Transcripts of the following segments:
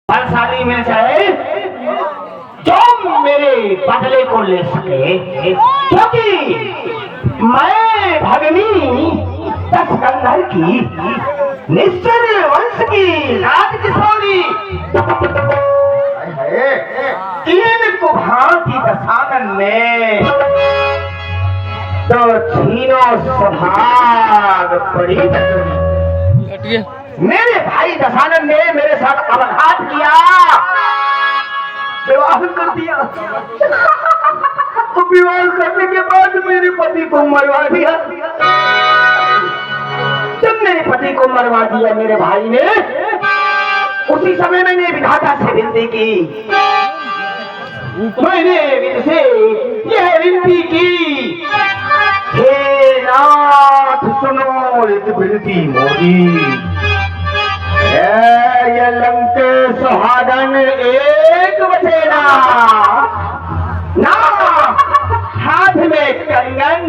बलशाली मिल जाए जो मेरे बदले को ले सके, क्योंकि मैं भगनी दशकंधर की निश्चर वंश की राज किशोरी तीन कुभार की दशानन में तो तीनों सभाग पड़ी। मेरे भाई दशानन ने मेरे साथ अपघात किया, विवाह कर दिया। तो विवाह करने के बाद मेरे पति को मरवा दिया। जब मेरे पति को मरवा दिया मेरे भाई ने, उसी समय मैंने विधाता से विनती की। मैंने इनसे यह विनती की, हे नाथ सुनो इस विनती मोदी, ये लंकेश सुहागन एक बचेगा ना, हाथ में कंगन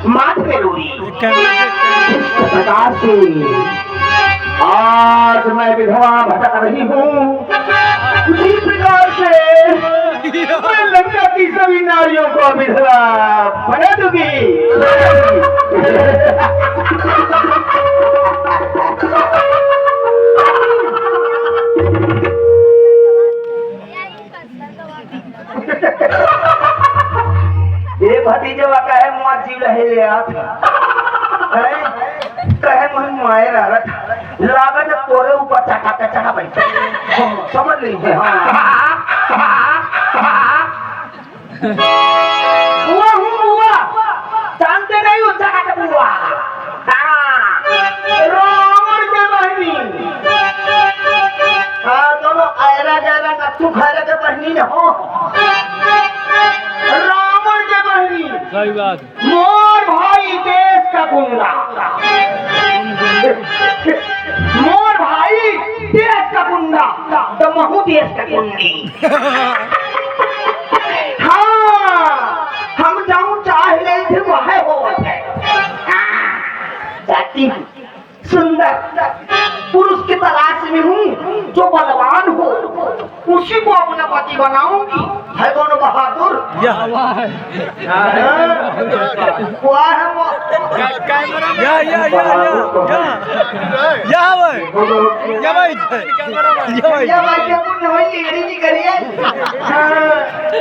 माथे में डोरी। इस प्रकार से आज मैं विधवा भटक रही हूँ, उसी प्रकार से मैं लंका की सभी नारियों को विधवा बना दूंगी। ये भतीजो कहे मुआ जीव रहे कहे मन माए रहा लागत तोरे ऊपर चढ़ा बैठा समझ लीजिए। बुआ हूँ बुआ, जानते नहीं हो चढ़ा बुआ, रावण के बहनी। हाँ दोनों आयरा गहरा कत्तू खायरा के बहनी हो, रावण के बहनी। सही बात। मोर भाई देश का गुंगा, मोर भाई देश का गुंगा, तो महू देश का गुंडी। हाँ हम जाऊं चाह ले थे वह हो जाती हूँ, सुंदर पुरुष की तलाश में हूँ जो बलवान हो, उसी को अपना पति बनाऊंगी। है कौन बहादुर? या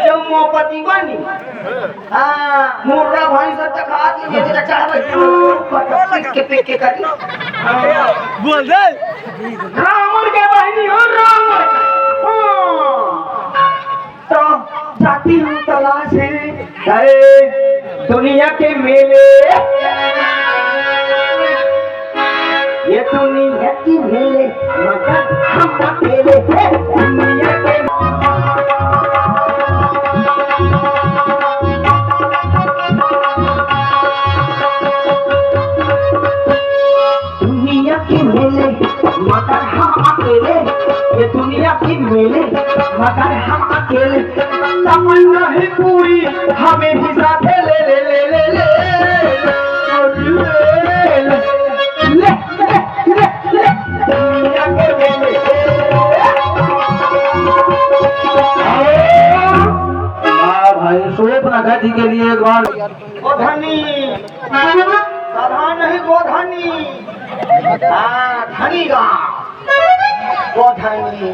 जब मोपति बनी मुर्रा भाई सब बोल दे रावण के बहनी हो, रावण। तो जाती हूँ तलाश है दुनिया के मेले, ये दुनिया की मेले मगर हम अकेले हैं दुनिया के। दुनिया की मेले मगर हम अकेले, ये दुनिया की मेले मगर हम अकेले। तमन्ना है पूरी हमें भी साथ ले ले ले ले ले दुनिया के मेले। भाई सुरेश नागा जी के लिए एक बार गोधनी साधारण नहीं, गोधनी धनी गाँव गोधनी।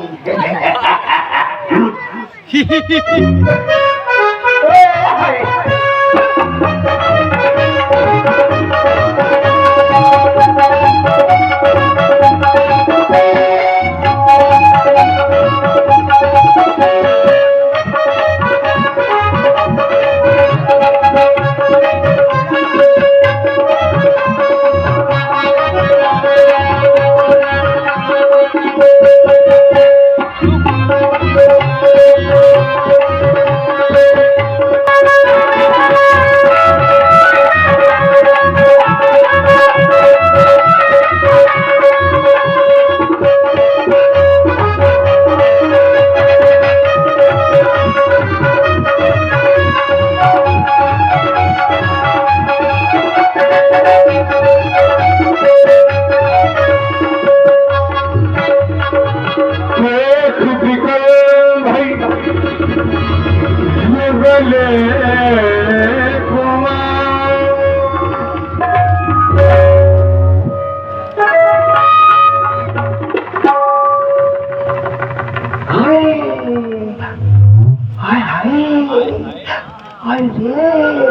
हाय रे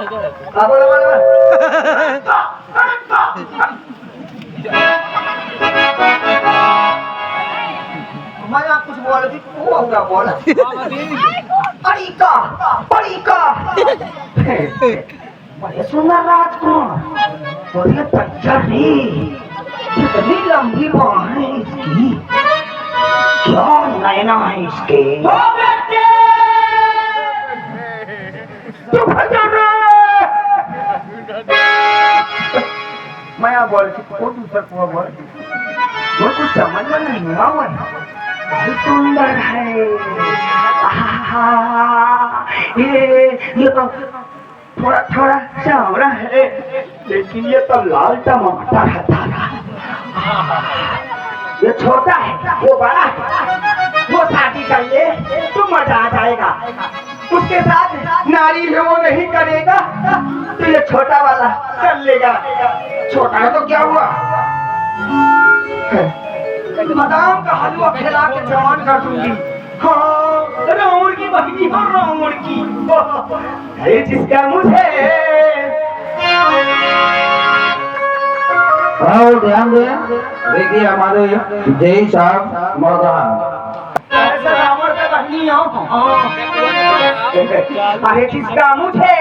बोला बोला मैं आप कुछ बोल रही थी वो होगा बोला परीका बड़े सुंदर राजकुमार बड़े तजर्री कितनी लंबी बाहें इसकी क्या नैना है इसके मैं आप बोल रही थी दूसरा कुआ बोल वो कुछ समझ में नहीं आवा बहुत सुंदर है ये तो थोड़ा थोड़ा सांवरा है लेकिन ये तो लाल टमाटर है तारा ये छोटा है वो बड़ा है वो शादी कर ले तो मजा आ जाएगा उसके साथ नारी है वो नहीं करेगा तो ये छोटा वाला कर लेगा छोटा है तो क्या हुआ बादाम का हलवा खिला के जवान कर दूंगी हाँ रावण की बहनी हो रावण की है जिसका मुझे और ध्यान दें देखिए हमारे जय साहब मौजूद ऐसा रावण का बहनी हो अरे जिसका मुझे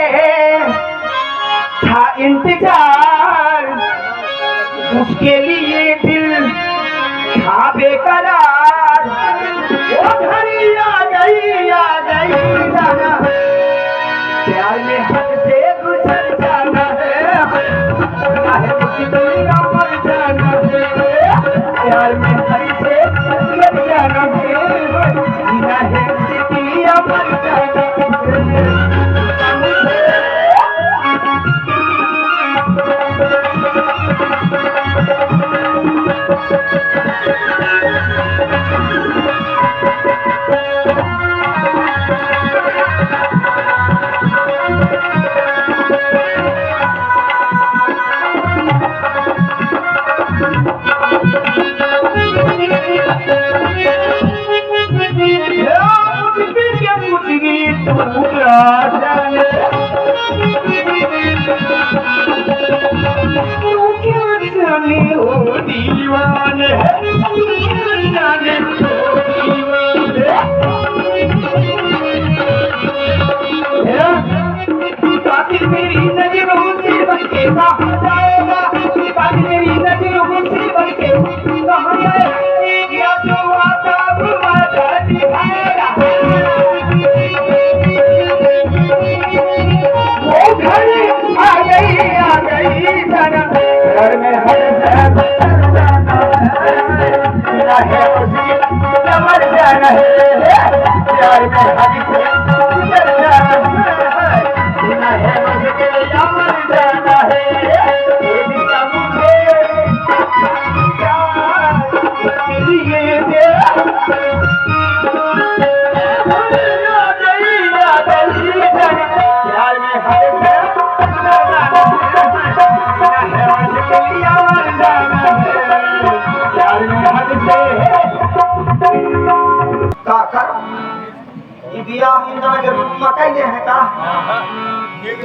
था इंतजार उसके लिए दिल था बेकरार वो घड़ी आ गई जाना प्यार में हद से गुजर जाना है मुझे दुनिया मर जाना है प्यार में हद से गुजर जाना है जीना है दुनिया मर जाना मेरी नजरों से बचके कहाँ जाएगा मेरी नजरों से बचके कहाँ जाएगा जो आता वादा निभाएगा वो घड़ी आ गई जाना घर में हर है उसकी मर जाना है प्यार में हर गुजर जाना है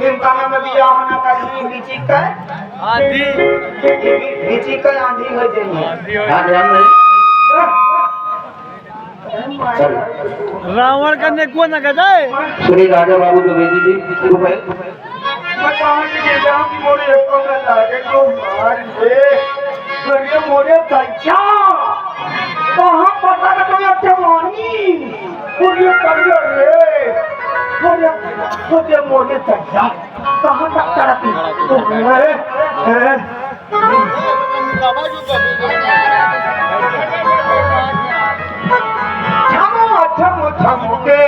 है का में बिया होना का बीची का आंधी बीची का आंधी हो जाइए रावण का नेकुआ न गजाए श्री राजा बाबू द्विवेदी जी रुपए मैं कहां से जाऊं कि मोरे को न लागे को मार दे अरे मोरे बच्चा कहां पता न तो जवानी पूरी कर रे अरे मोरे बच्चा कहां तक तरती छमके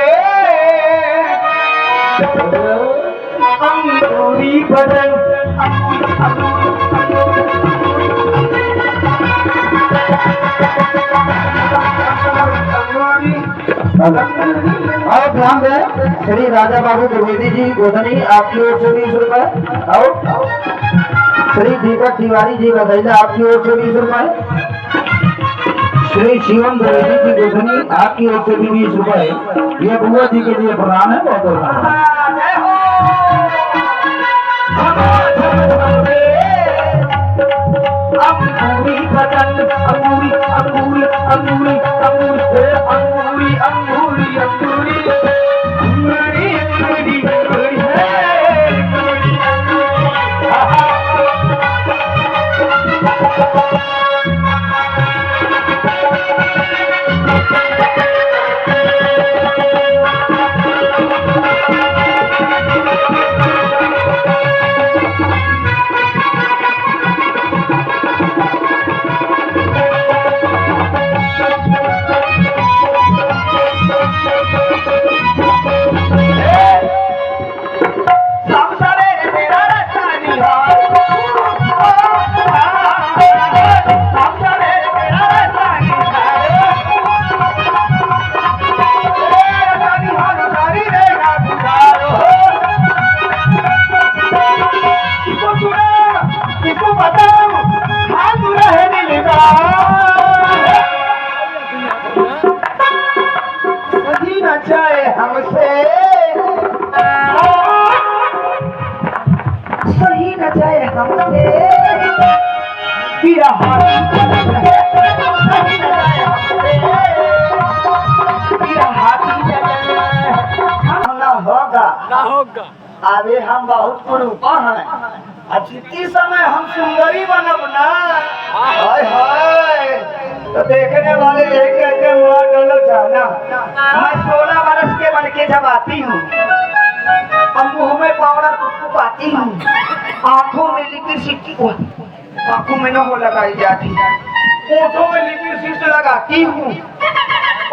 अंगूरी बदन और ध्यान दें श्री राजा बाबू द्विवेदी जी गोधनी आपकी ओर से 20 रुपए और श्री दीपक तिवारी जी बधैला आपकी ओर से 20 रुपए श्री शिवम द्विवेदी जी गोधनी आपकी ओर से भी 20 रुपए ये बुआ जी के लिए प्रदान है। बहुत बहुत धन्यवाद। जय हो अंगूरी बदन अंगूरी अंगूरी अंगूरी अंगूरी अंगूरी अंगूरी अंगूरी अंगूरी अंगूरी अंगूरी सही न जाए हमसे तेरा हाथ सही न जाए हमसे तेरा हाथ होगा अरे हम बहुत कुरूपा हैं जितनी समय हम सुंदरी बनब ना हाय हाय तो देखने वाले यही कहते हैं मार डालो जाना। मैं 16 बरस के बन के जब आती हूँ अब मुंह में पाउडर पाती हूँ आंखों में लिपस्टिक आंखों में न हो लगाई जाती ओठों में लिपस्टिक लगाती हूँ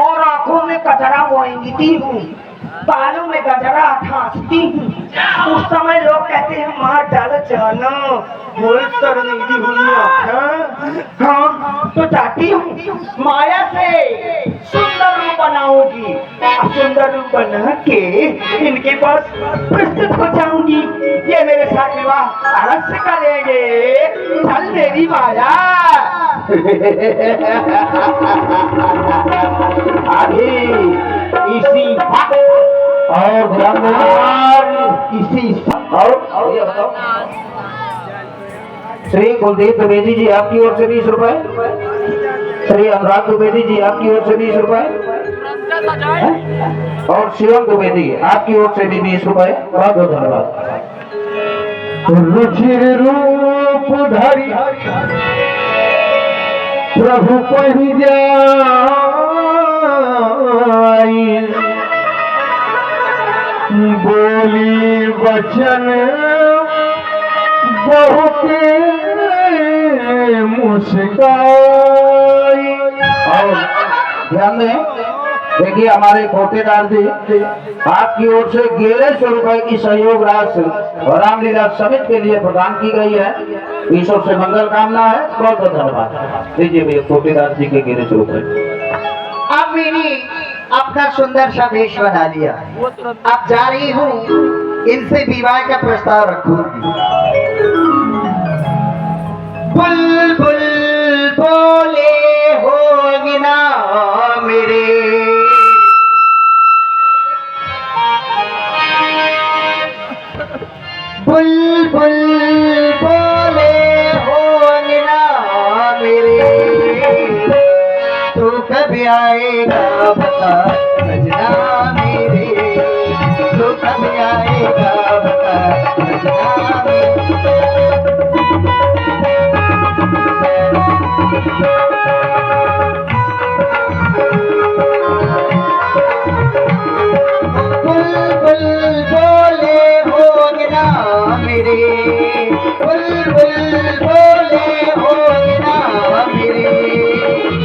और आंखों में कचरा मोइंगती हूँ बालों में गजरा ठांसती हूँ। उस समय लोग कहते हैं मार डाल जाना बोल शर्मिंदी हुई हाँ तो चाहती हूँ माया से सुंदर रूप बनाऊंगी सुंदर रूप बना के इनके पास प्रस्तुत हो जाऊंगी ये मेरे साथ विवाह अवश्य करेंगे चल मेरी माया अभी इसी और ध्यान देना इसी और ये बताओ श्री कुलदीप द्विवेदी जी आपकी ओर से 20 रुपए, श्री अनुराग द्विवेदी जी आपकी ओर से 20 रुपए और शिवम द्विवेदी आपकी ओर से भी 20 रुपए। बहुत बहुत धन्यवाद। रुचिर रूप धरि प्रभु पहि जाई बोली वचन बहुत मुस्काई। और ध्यान दें देखिए हमारे कोटेदार जी आपकी ओर से 1100 रुपए की सहयोग राशि रामलीला समिति के लिए प्रदान की गई है। ईश्वर से मंगल कामना है। बहुत बहुत धन्यवाद। दीजिए भैया कोटेदार जी के 1100 रुपए। अब मेरी अपना सुंदर सा वेश बना लिया अब जा रही हूँ इनसे विवाह का प्रस्ताव रखूंगी। बुलबुल बोले होगी ना मेरे बुलबुल बोले होगी ना मेरे तू कभी आएगा बता सजना मेरे तू कभी आएगा बता सजना बुलबुल बोले होगी ना मेरे बुलबुल बोले होगी ना मेरे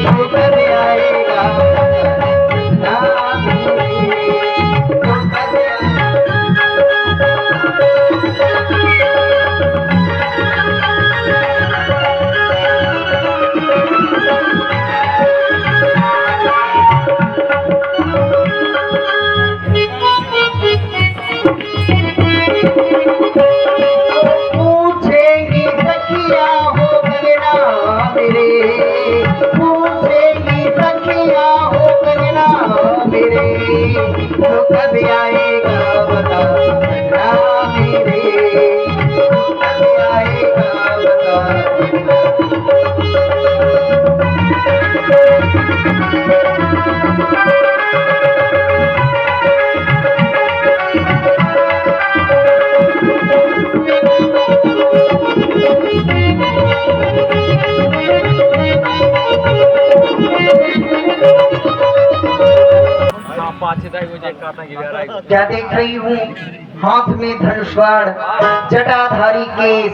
तू कभी आएगा ना मेरे तू कभी क्या देख रही हूँ? हाथ में धनुष बाण, जटाधारी केस।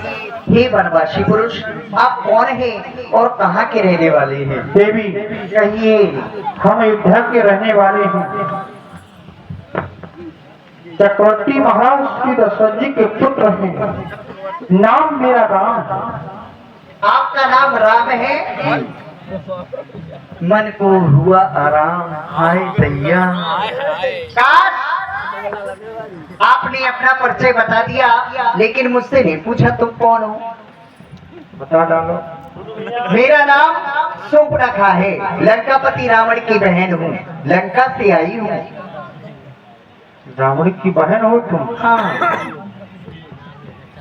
हे वनवासी पुरुष, आप कौन हैं और कहाँ के रहने वाले हैं? देवी, कहिए। हम अयोध्या के रहने वाले हैं। चक्रवर्ती महाराज श्री दशरथ जी के पुत्र हैं। नाम मेरा राम। आपका नाम राम है? मन को हुआ आराम। हाय दैया, काश आपने अपना परिचय बता दिया, लेकिन मुझसे नहीं पूछा तुम कौन हो। बता डालो। मेरा नाम सुपर्णखा है, लंकापति रावण की बहन हूँ, लंका से आई हूँ। रावण की बहन हो तुम? हाँ।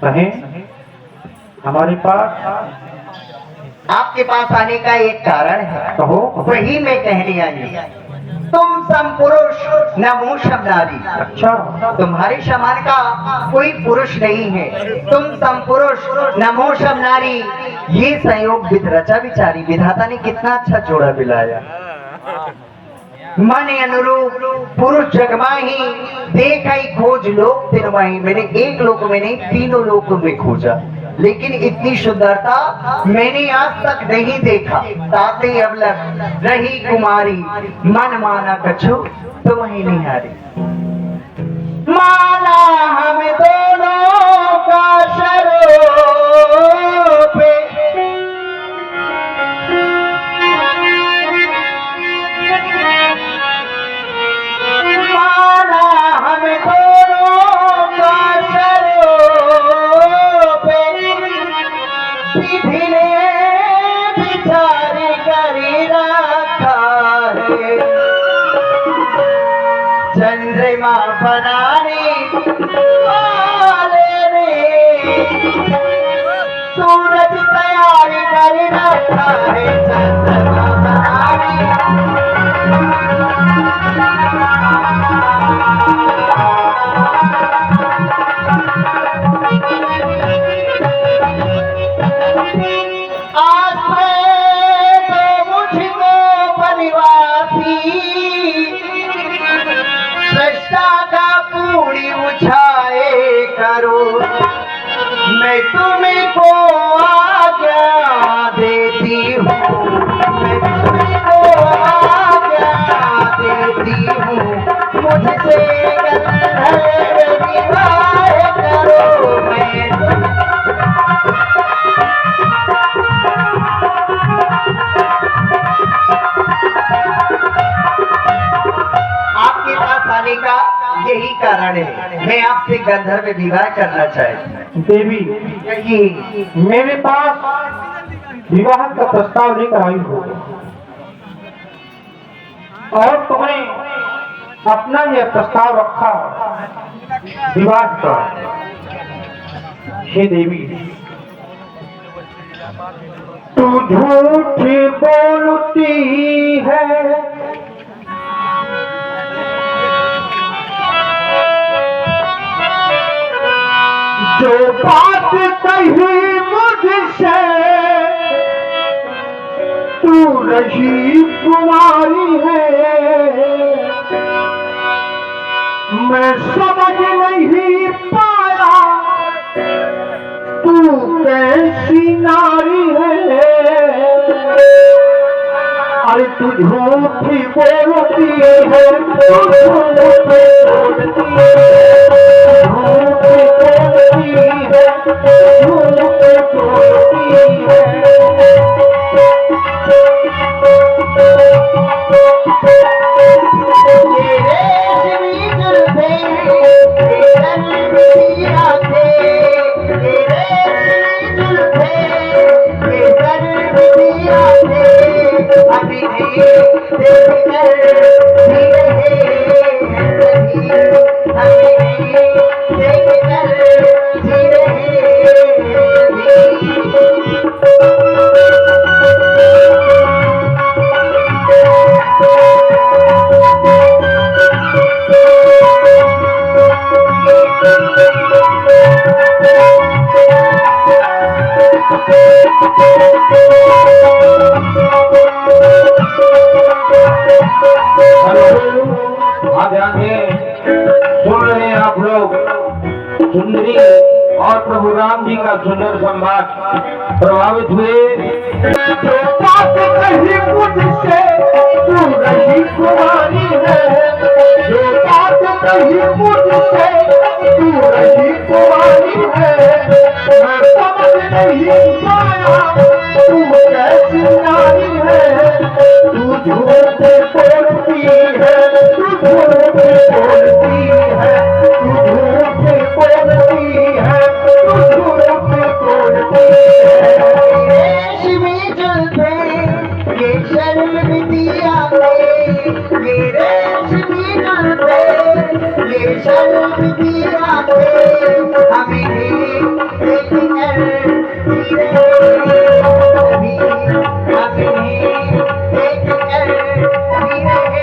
कहें हमारे पास। आपके पास आने का एक कारण है, कहो। वही मैं कहने आई। तुम सम पुरुष नमो शम नारी। अच्छा, तुम्हारे समान का कोई पुरुष नहीं है। तुम सम पुरुष नमो शम नारी। ये संयोग रचा विचारी विधाता ने कितना अच्छा जोड़ा मिलाया। मन अनुरूप पुरुष जगमाही, देखई खोज लोक तिनमाही। मैंने एक लोक में नहीं, तीनों लोकों में खोजा, लेकिन इतनी सुंदरता मैंने आज तक नहीं देखा। ताते अवलक रही कुमारी, मन माना कछु तुम ही निहारी। माना हम दोनों का स्वरूप, माना हम दोनों का स्वरूप, विधि ने विचार करी रखा है। चंद्रमा बनाने वाले ने सूरज तैयार कर रखा है। चंद्रमा बनाने मैं तुमको आज्ञा देती हूँ, मैं तुमको आज्ञा देती हूँ। मुझसे गंधर्व विवाह करो। मैं आपके पास आने का यही कारण है, मैं आपसे गंधर्व विवाह करना चाहती हूँ। देवी, मेरे पास विवाह का प्रस्ताव लेकर आई हो और तुमने अपना यह प्रस्ताव रखा विवाह का। हे देवी, तू झूठ बोलती है, जो बात कही मुझसे तू रही कुमारी है। मैं समझ नहीं पाया तू कैसी नारी है। अरे तू झूठी बोलती है, तू झूठी बोलती है, झूठी बोलती है, झूठी बोलती है। हाँ ध्यान दें, सुन रहे हैं आप लोग सुंदरी और प्रभु राम जी का सुंदर संवाद। प्रभावित हुए जो बात कही मुझसे तू रही कुमारी है, जो बात कही मुझसे तू रही कुमारी है, मैं समझ नहीं पाया तू कैसी नारी है, तू झूठ बोलती है, तू झूठ बोलती है, तू झूठ बोलती है, तू झूठ बोलती है। रेशमी जुल्फे ये शर्मिंदी आंखें, ये रेशमी जुल्फे ये शर्मिंदी आंखें, हमें देख कर जी रहे, कभी हमें देख कर जी रहे।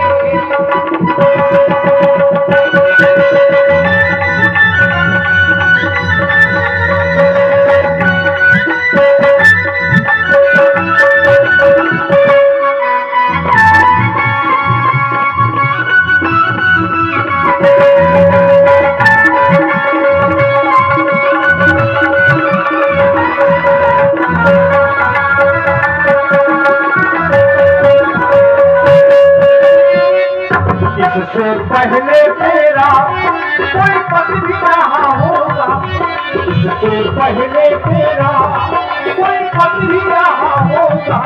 इससे पहले तेरा कोई पद भी रहा होगा, इससे पहले तेरा कोई पद भी रहा होगा,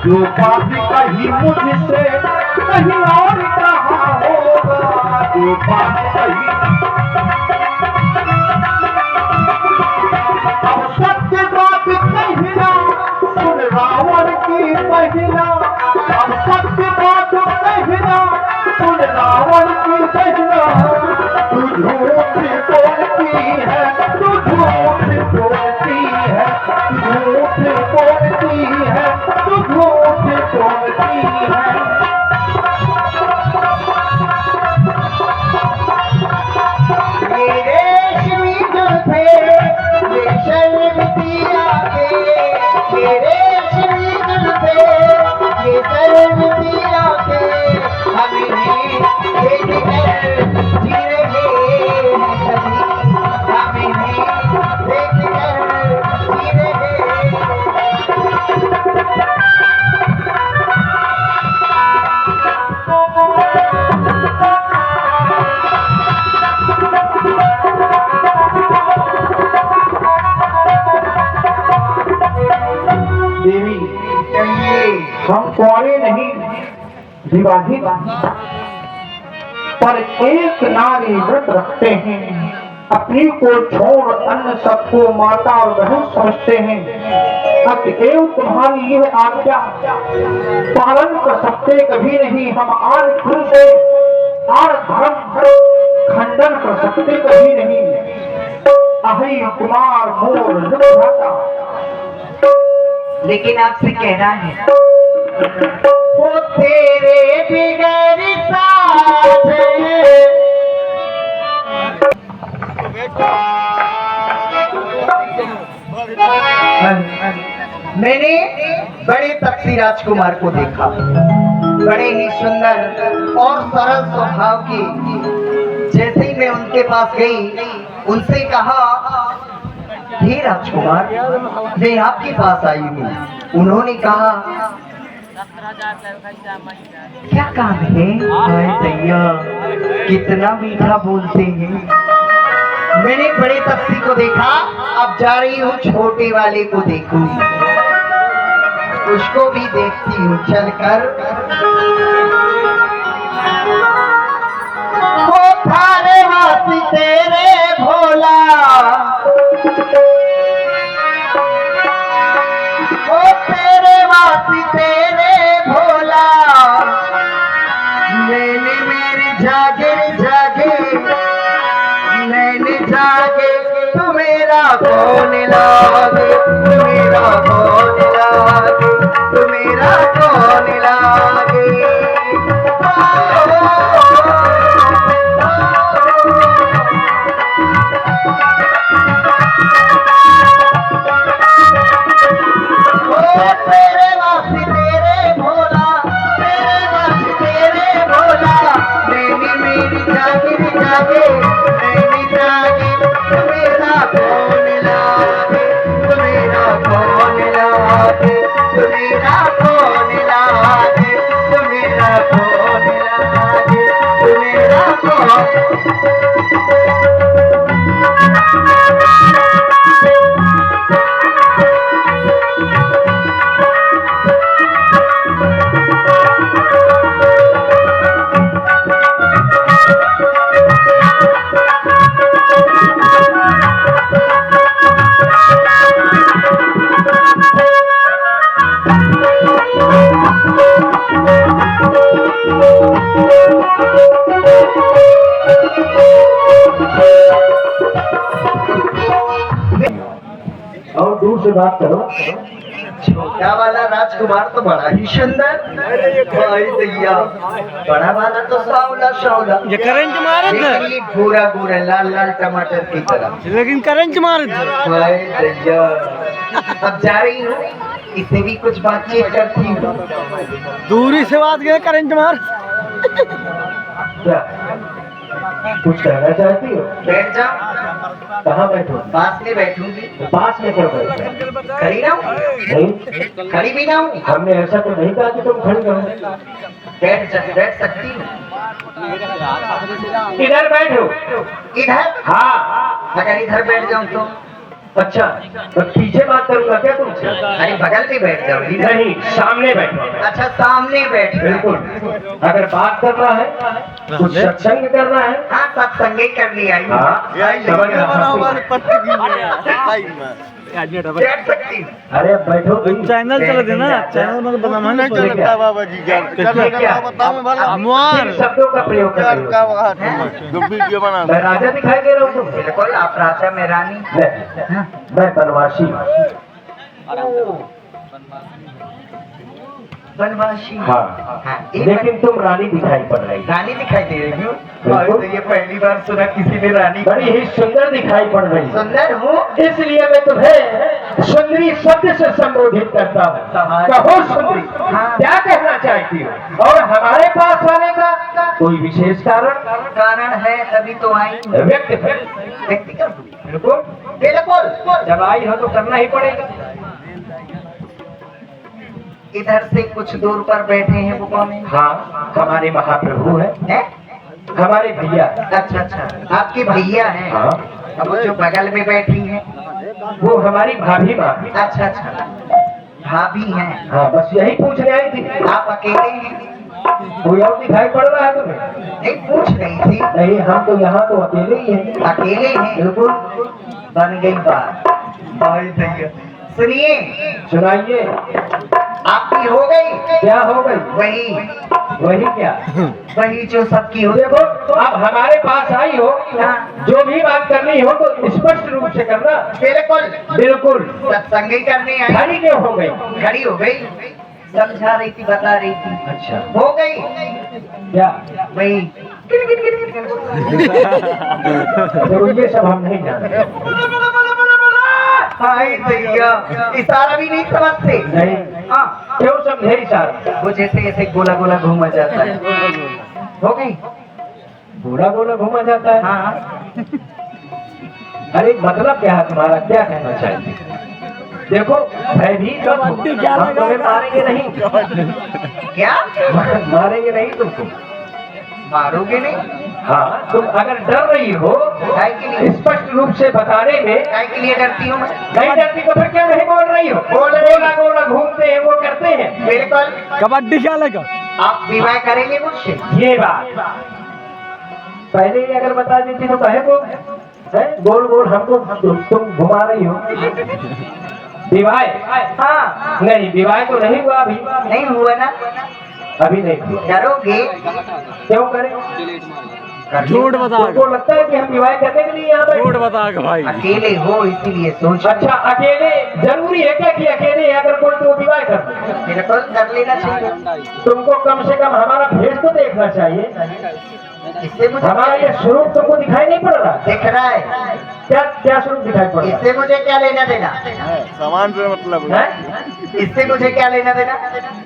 जो बात कही मुझसे कहीं और कहा होगा, जो बात कही अब सत्य बात कहना सुन रावण की महिला, अब सत्य बात कहना सुन रावण की कहना, तू झूठ बोलती है, तू झूठ बोलती है, तू झूठ बोलती है, तू झूठ बोलती है। ये रेशमी जुल्फे ये शर्मिंदी आंखें, ये रेशमी जुल्फे ये शर्मिंदी आंखें, हमें देख कर जी रहे हैं, कभी हमें देख कर जी रहे। देवी कहिए। हम कुंवारे नहीं विवाहित, पर एक नारी व्रत रखते हैं, अपनी को छोड़ अन्य सबको माता और बहन समझते हैं। अतएव तुम्हारी यह आज्ञा पालन कर सकते कभी नहीं, हम आर धर्म से आर धर्म खंडन कर सकते कभी नहीं। अहि कुमार मोर भ्राता, लेकिन आपसे कहना है वो तेरे बिगड़ साथ मैंने बड़े तपसी राजकुमार को देखा, बड़े ही सुंदर और सरल स्वभाव की। जैसे ही मैं उनके पास गई, उनसे कहा, हे राजकुमार, मैं आपके पास आई हूँ। उन्होंने कहा, क्या काम है? हाय दैया, कितना मीठा बोलते हैं। मैंने बड़े तपसी को देखा, अब जा रही हूँ छोटे वाले को देखूंगी, उसको भी देखती हूँ चलकर। वो थारे वासी तेरे भोला, वो तेरे वासी तेरे भोला, मैंने मेरी जागे जागे, मैंने जागे, तू मेरा कौन लागे, तू मेरा कौन लागे, तू मेरा कौन लागे। तेरे वासी तेरे भोला, तेरे वासी तेरे भोला, मैंने और दूर से बात करो। छोटा वाला राजकुमार तो बड़ा ही सुंदर, भाई दैया बड़ा वाला तो सावला सावला, ये करंट मारे लेकिन ये भूरा भूरा लाल लाल टमाटर की तरह। लेकिन करंट मारे भाई दैया अब जा रही हूँ, इससे भी कुछ बातचीत करती हूँ। दूरी से बात गए करंट मार। क्या कुछ कहना चाहती हो? बैठ जाओ, कहाँ बैठो? पास में बैठूंगी। पास में क्यों बैठो? खड़ी ना हूँ, नहीं, खड़ी भी ना हूँ, हमने ऐसा तो नहीं कहा कि तुम खड़ी रहो। बैठ सकती हूँ। इधर बैठो। इधर? हाँ। अगर इधर बैठ जाऊँ तो? अच्छा, तो पीछे बात करूंगा क्या तुमसे? अरे बगल में बैठ जाओ। इधर नहीं, सामने बैठो। अच्छा, सामने बैठ। बिल्कुल। अगर बात करना है, कुछ सत्संग करना है, हाँ, सब संगे कर लिया। हाँ, समझ रहा हूँ। बैठ सकती हूँ। अरे अब बैठो तुम। चैनल चला देना, चैनल में तो बनाना नहीं चलता बाबा जी किन शब्दों का प्रयोग कर रहे हो? मैं राजा दिखाई दे रहा हूँ तुमको? बिल्कुल, आप राजा में रानी। नहीं, मैं बनवासी हूँ। बनवासी। हाँ, हाँ, एक लेकिन तुम रानी दिखाई पड़ रही हो। रानी दिखाई दे रही हूँ। बिल्कुल। तो ये पहली बार सुना किसी ने रानी। बड़ी ही सुंदर दिखाई पड़ रही हो। सुंदर हूँ, इसलिए मैं तुम्हें सुंदरी शब्द से संबोधित करता हूँ। कहो सुंदरी, क्या कहना चाहती हो? और हमारे पास आने का कोई विशेष कारण है तभी तो आई हूँ। व्यक्तिगत। बिल्कुल। बिल्कुल। जब आई हो तो करना ही पड़ेगा। इधर से कुछ दूर पर बैठे हैं वो कौन है? हाँ, हमारे महाप्रभु है, हैं? हमारे भैया। अच्छा अच्छा, आपके भैया हैं। हाँ, अब वो जो बगल में बैठी हैं, वो हमारी भाभी माँ। अच्छा अच्छा, भाभी हैं। हाँ, बस यही पूछने आई थी। आप अकेले हैं? कोई और दिखाई पड़ रहा है तुम्हें? नहीं, पूछ रही थी। नहीं, हम तो यहाँ तो अकेले ही हैं। अकेले हैं? बिल्कुल। बन गई बात। भाई भैया सुनिए, सुनाइए। आपकी हो गई? क्या हो गई? वही क्या? वही जो सबकी हो। देखो, अब हमारे पास आई हो, जो भी बात करनी हो तो स्पष्ट रूप से करना। बिल्कुल बिल्कुल। सत्संग ही करने आई। खड़ी क्यों हो गई? खड़ी हो गई, समझा रही थी, बता रही थी। अच्छा, हो गई क्या? वही। तो ये सब हम नहीं जानते। हाय भैया, इशारा भी नहीं समझते? नहीं। हाँ, क्यों समझे इशारा? वो जैसे ऐसे गोला गोला घूमा जाता है। हो गई? गोला गोला घूमा जाता है। हाँ। अरे मतलब क्या है तुम्हारा? क्या कहना चाहिए? देखो, भयभीत मत हो। हम तुम्हें मारेंगे नहीं। क्या? मारेंगे नहीं तुमको। मारोगे नहीं? हाँ, तुम अगर डर रही हो काय के लिए? स्पष्ट रूप से बताने में काय के लिए डरती हूँ मैं? नहीं डरती तो फिर क्यों नहीं बोल रही हो? गोला गोला घूमते हैं, वो करते हैं। बिल्कुल। कबड्डी खेलेगा। आप विवाह करेंगे मुझसे? ये बात पहले ही अगर बता देती तो कहे को गोल गोल हमको तुम घुमा रही हो। विवाह? हाँ। नहीं, विवाह तो नहीं हुआ अभी। नहीं हुआ ना? अभी नहीं हुआ। करोगे? क्यों करें? झूठ बता। तुमको लगता है कि हम विवाह करने के लिए यहाँ झूठ पर? बता के भाई। अकेले हो इसीलिए सोच। अच्छा, अकेले जरूरी है क्या कि अकेले अगर कोई तो विवाह कर दे? बिल्कुल कर लेना चाहिए। तुमको कम से कम हमारा भेष तो देखना चाहिए। इससे मुझे हमारा ये स्वरूप तुमको दिखाई नहीं पड़ रहा? दिख रहा है। क्या क्या स्वरूप दिखाई पड़ रहा इससे मुझे क्या लेना देना? सामान से मतलब है? इससे मुझे क्या लेना देना?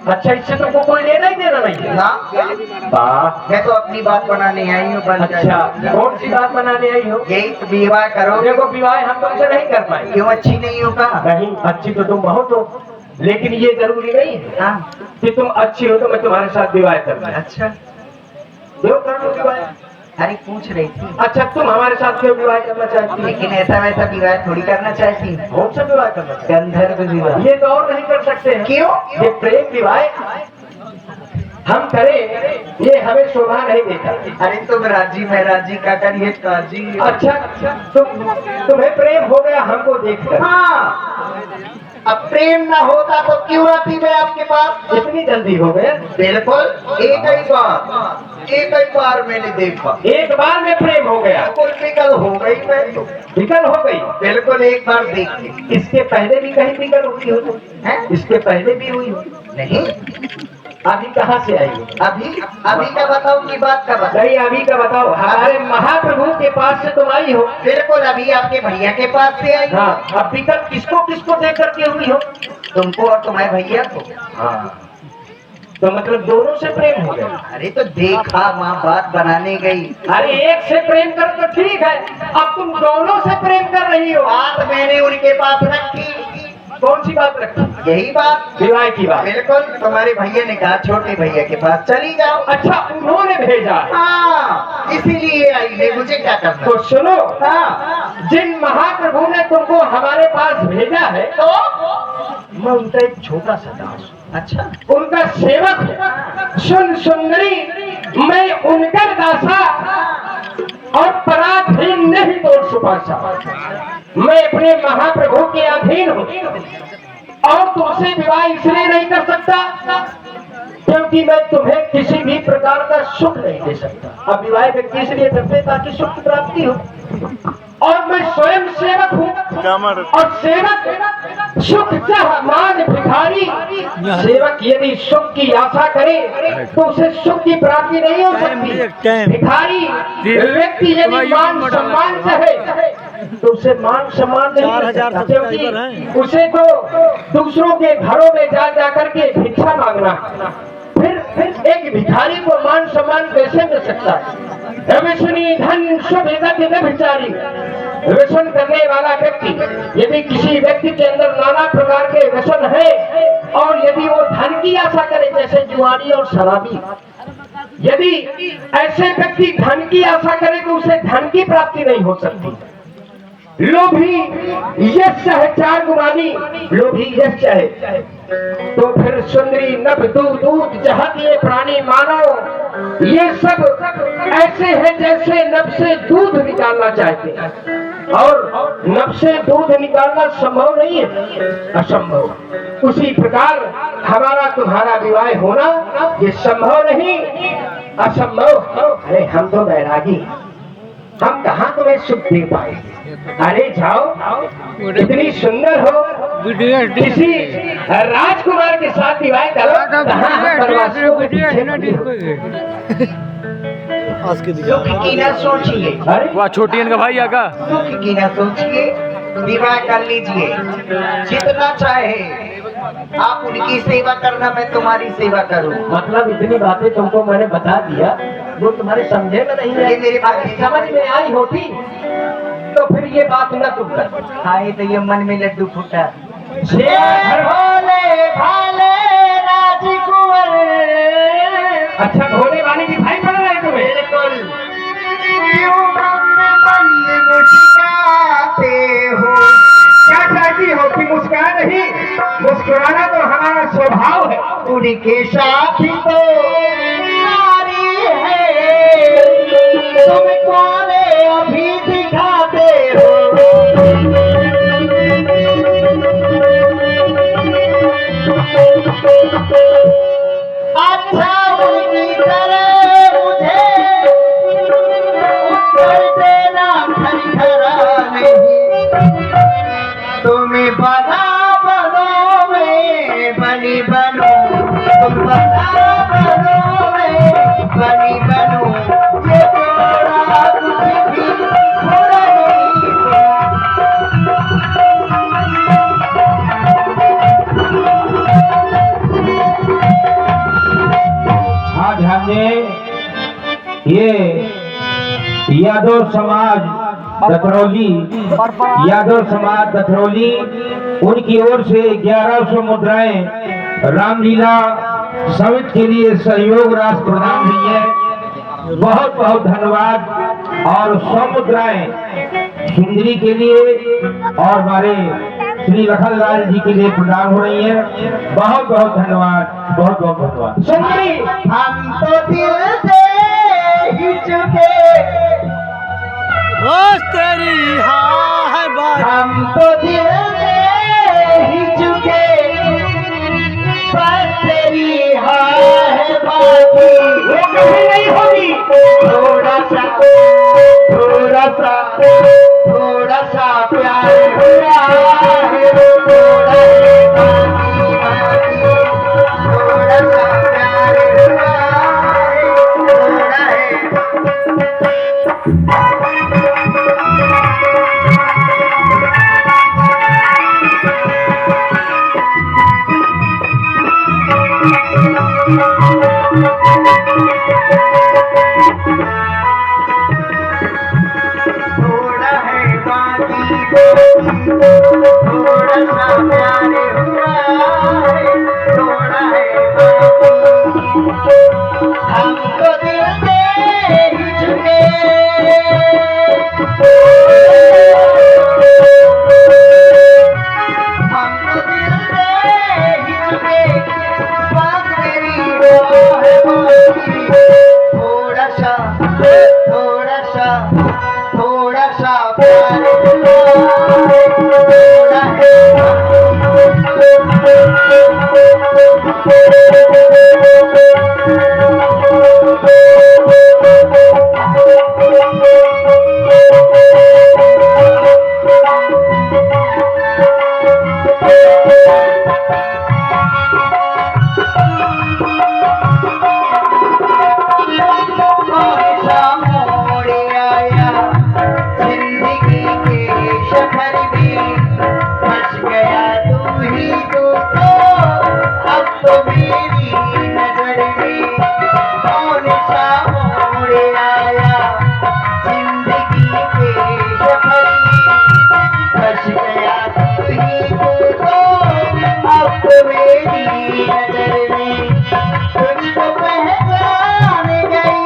अच्छा, इससे तुमको कोई लेना ही देना नहीं है? ना, वाह। मैं तो अपनी बात बनाने आई हूँ। बन जाए। अच्छा, कौन सी बात बनाने आई हो? यही तो विवाह करोगे? देखो, विवाह हम तुमसे नहीं कर पाएंगे। क्यों? अच्छी नहीं होगा? नहीं, अच्छी तो तुम बहुत हो, लेकिन ये जरूरी नहीं है हाँ। कि तुम अच्छी हो तो मैं तुम्हारे साथ विवाह कर पाऊं। अच्छा, जो कर लो विवाह। अरे पूछ रही थी। अच्छा तुम हमारे साथ क्यों विवाह करना चाहती हो? लेकिन ऐसा वैसा विवाह थोड़ी करना चाहती हूँ। कौन सा विवाह करना चाहती गंधर्व विवाह। हो? ये तो और नहीं कर सकते हैं। क्यों? ये प्रेम विवाह हम करें ये हमें शोभा नहीं देता। अरे तुम राजी मैं राजी का करिए काजी। अच्छा तुम्हें प्रेम हो गया हमको देखकर। हाँ, अब प्रेम ना होता तो क्यों आती मैं आपके पास? इतनी जल्दी हो गया? बिल्कुल एक ही बार मैंने देखा। एक बार में प्रेम हो गया? बिल्कुल विकल हो गई मैं तो। विकल हो गई? बिल्कुल एक बार देख के। इसके पहले भी कहीं विकल हुई हो तुम? हैं? इसके पहले भी हुई हो? नहीं। अभी कहाँ से आई हो? अभी का बताओ की बात का बताओ। नहीं अभी का बताओ। हमारे महाप्रभु के पास से तुम आई हो? बिल्कुल अभी आपके भैया के पास से आई। हाँ। अब विकल किसको किसको देख करके हुई हो? तुमको और तुम्हारे भैया को। हाँ। तो मतलब दोनों से प्रेम हो गया? अरे तो देखा वहाँ बात बनाने गई। अरे एक से प्रेम कर तो ठीक है, अब तुम दोनों से प्रेम कर रही हो। बात मैंने उनके पास रखी। कौन सी बात रखी? यही बात, विवाह की बात। बिल्कुल। तुम्हारे भैया ने कहा छोटे भैया के पास चली जाओ। अच्छा उन्होंने भेजा? हाँ, इसीलिए आई है। मुझे क्या करना? तो सुनो, हाँ, जिन महाप्रभु ने तुमको हमारे पास भेजा है तो मैं उनका एक छोटा सा दास, अच्छा, उनका सेवक हूँ। सुन सुंदरी, मैं उनका दासा और पराधीन नहीं तो सुपासा। मैं अपने महाप्रभु के अधीन हूँ और तुमसे विवाह इसलिए नहीं कर सकता क्योंकि मैं तुम्हें किसी भी प्रकार का सुख नहीं दे सकता। अब विवाह व्यक्ति इसलिए करते ताकि सुख की प्राप्ति हो, और मैं स्वयं सेवक हूँ और सेवक सुख चाह मान भिखारी। सेवक यदि सुख की आशा करे तो उसे सुख की प्राप्ति नहीं हो सकती। भिखारी व्यक्ति यदि मान सम्मान चाहे तो उसे मान सम्मान नहीं मिल सकता, क्योंकि उसे तो दूसरों के घरों में जा जाकर के भिक्षा मांगना है। फिर एक भिखारी को मान सम्मान कैसे मिल सकता है? व्यसनी धन शुभ न भिचारी। व्यसन करने वाला व्यक्ति यदि किसी व्यक्ति के अंदर नाना प्रकार के व्यसन है और यदि वो धन की आशा करे, जैसे जुआरी और शराबी, यदि ऐसे व्यक्ति धन की आशा करे तो उसे धन की प्राप्ति नहीं हो सकती। लोभी यश चाहे चार गुमानी, लोभी यश चाहे तो फिर सुंदरी नभ दूध जहत ये प्राणी मानो, ये सब ऐसे हैं जैसे नभ से दूध निकालना चाहते हैं और नभ से दूध निकालना संभव नहीं है, असंभव। उसी प्रकार हमारा तुम्हारा विवाह होना ये संभव नहीं, असंभव। अरे हम तो बैरागी, हम कहाँ तुम्हें सुख दे पाएंगे। अरे जाओ, इतनी सुंदर हो, किसी राजकुमार के साथ विवाह करो। कहाँ हम परवासियों के पीछे पड़े हो। सुख की न सोचिए। अरे वाह छोटी का भाई आका। सुख की न सोचिए, विवाह कर लीजिए जितना चाहे। आप उनकी सेवा करना, मैं तुम्हारी सेवा करूं। मतलब इतनी बातें तुमको मैंने बता दिया, वो तुम्हारे समझे में नहीं है। ये मेरे अगर समझ में आई होती तो फिर ये बात न तुम कर। खाए तो ये मन में लड्डू फूटा। भोले भाले राजकुंवर। अच्छा भोले वाले की भाई पड़ रहे तुम्हें? बिल्कुल। क्यों ब्रह्मबंद मुस्कुराते हो? क्या चाहती हो कि मुस्कुरा नहीं? मुस्कुराना तो हमारा स्वभाव है। उनके साथ ही तो नारी है, तुम कौन अभी दिखाते हो? अच्छा उनकी तरह मुझे उत्तर देना खरखरा नहीं। तुम्हें बना बनो में बनी बनो, तुम बना बनो में बनी बनो, ये जोड़ा कुछ भी बुरा नहीं। हाँ ध्यान दें, ये यादव समाज दथरौली उनकी ओर से 1100 मुद्राएं रामलीला समिति के लिए सहयोग राशि प्रदान हुई है। बहुत बहुत धन्यवाद। और समुद्राएं सुंदरी के लिए और हमारे श्री लखनलाल जी के लिए प्रदान हो रही है। बहुत बहुत धन्यवाद, बहुत बहुत धन्यवाद। सुंदरी, हम तो दिल से ही चुके, बस तेरी हाँ है बात। हम तो दिल से ही चुके, बस तेरी हाँ है बाकी। वो कभी नहीं होगी। थोड़ा सा थोड़ा सा थोड़ा सा प्यार हुआ है, थोड़ा है बाकी बाकी, थोड़ा सा प्यार हुआ है, थोड़ा है। थोड़ा है बाकी बाकी, थोड़ा सा प्यार हुआ है, थोड़ा है बाकी। हम तो दिल से ही झुके, हम तो दिल से ही झुके, बस तेरी राह है बाकी। थोड़ा सा थोड़ा सा थोड़ा सा प्यार हुआ है, थोड़ा है कौन सा मोड़ आया जिंदगी के सफर में, फंस गया तू ही दोस्तों अब तो मेरी नजर में। कौन सा मोड़ आया जिंदगी के सफर में, फंस गया तू ही दोस्तों अब तो मेरी नजर में। तुझको पहचान गई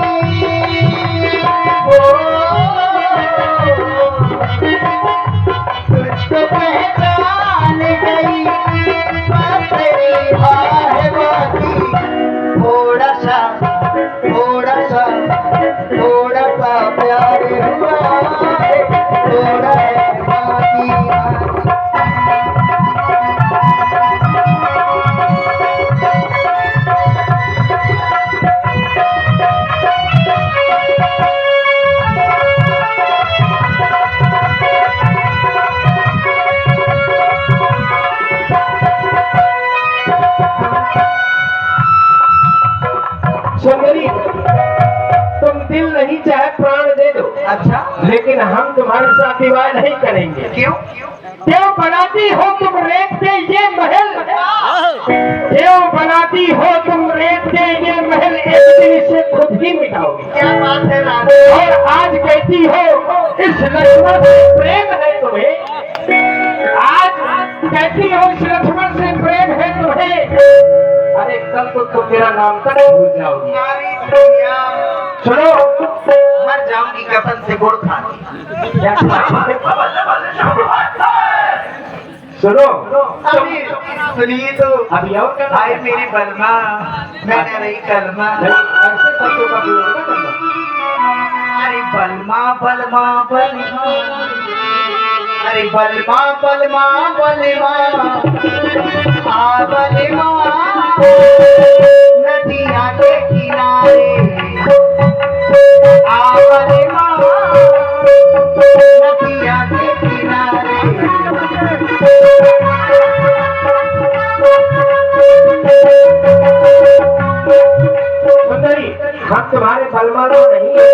वो, तुझको पहचान गई, बस तेरी हाँ है बाकी। थोड़ा सा थोड़ा सा थोड़ा सा प्यार हुआ है, थोड़ा है बाकी। सुंदरी, तुम दिल नहीं चाहे प्राण दे दो, अच्छा, लेकिन हम तुम्हारे साथ विवाह नहीं करेंगे। क्यों? क्यों बनाती हो तुम रेत के ये महल, क्यों बनाती हो तुम रेत के ये महल, एक दिन इसे खुद ही मिटाओगी। क्या बात है राधे? और आज कहती हो इस लक्ष्मण से प्रेम है तुम्हें, आज कहती हो इस लक्ष्मण से प्रेम है तुम्हें, अरे कल तो तेरा नाम तक भूल जाओगी। हमारी दुनिया सुनो, मर जाऊंगी कफन से गुड़ खाती। क्या सुनो, अभी सुनिए तो, अभी और क्या भाई मेरी बलमा, मैंने रही कलमा। ऐसे शब्दों का प्रयोग न करना। अरे बलमा बलमा बलमा, अरे बलमा बलमा बलमा, आ बलमा नदिया के किनारे, आ बलमा नदिया के किनारे। सुंदरी, हम तुम्हारे बलवानों नहीं है,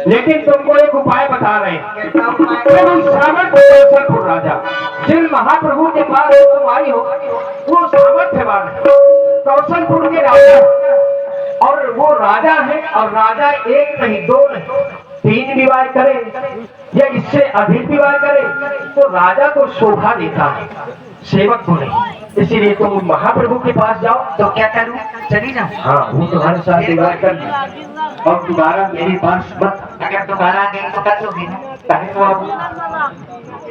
लेकिन तुमको एक उपाय बता रहे हैं। प्रभु सामर्थ्य कौशलपुर राजा, जिन महाप्रभु के पास तुम आई हो वो सामर्थ्यवान है, कौशलपुर के राजा, और वो राजा है, और राजा एक नहीं दो नहीं तीन विवाह करे या इससे अधिक विवाह करे तो राजा को शोभा देता है। सेवक को नहीं। इसीलिए तुम महाप्रभु के पास जाओ। तो क्या करूं? चली ना। हाँ, वो तुम्हारे साथ विवाह कर ली और दोबारा मेरे पास मत। अगर दोबारा आ गई तो कर दोगे ना? कहे तो अब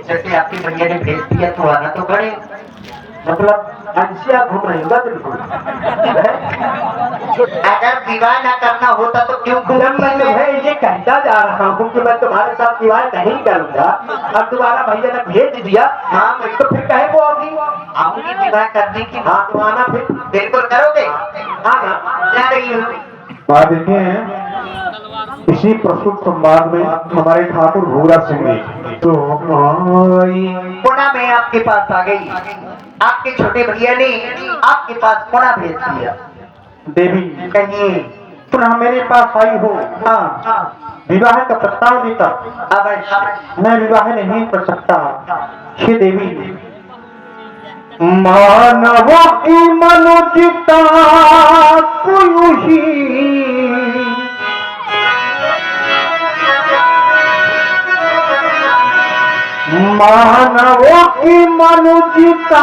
जैसे आपके भैया ने भेज दिया तो आना तो पड़े। मतलब अंशिया घूम रही होगा बिल्कुल। अगर विवाह न करना होता तो क्यों जब मैं तुम्हें ये कहता जा रहा हूँ कि मैं तुम्हारे साथ विवाह नहीं करूंगा, अब दोबारा भैया ने भेज दिया, हाँ तो फिर कहे वो होगी। आऊंगी विवाह करने की। हाँ तो आना फिर। बिल्कुल करोगे? आना। जा रही हूँ। बात देखें इसी प्रस्तुत संवाद में हमारे ठाकुर भूरा सिंह ने तो पुनः मैं आपके पास आ गई। आपके छोटे भैया ने आपके पास पुनः भेज दिया। देवी कहिए। पुनः मेरे पास आई हो। हाँ, विवाह का प्रस्ताव देता। अवश्य। मैं विवाह नहीं कर सकता। हे देवी, मानव की मनुष्यता कोई ही मानवों की मनुष्यता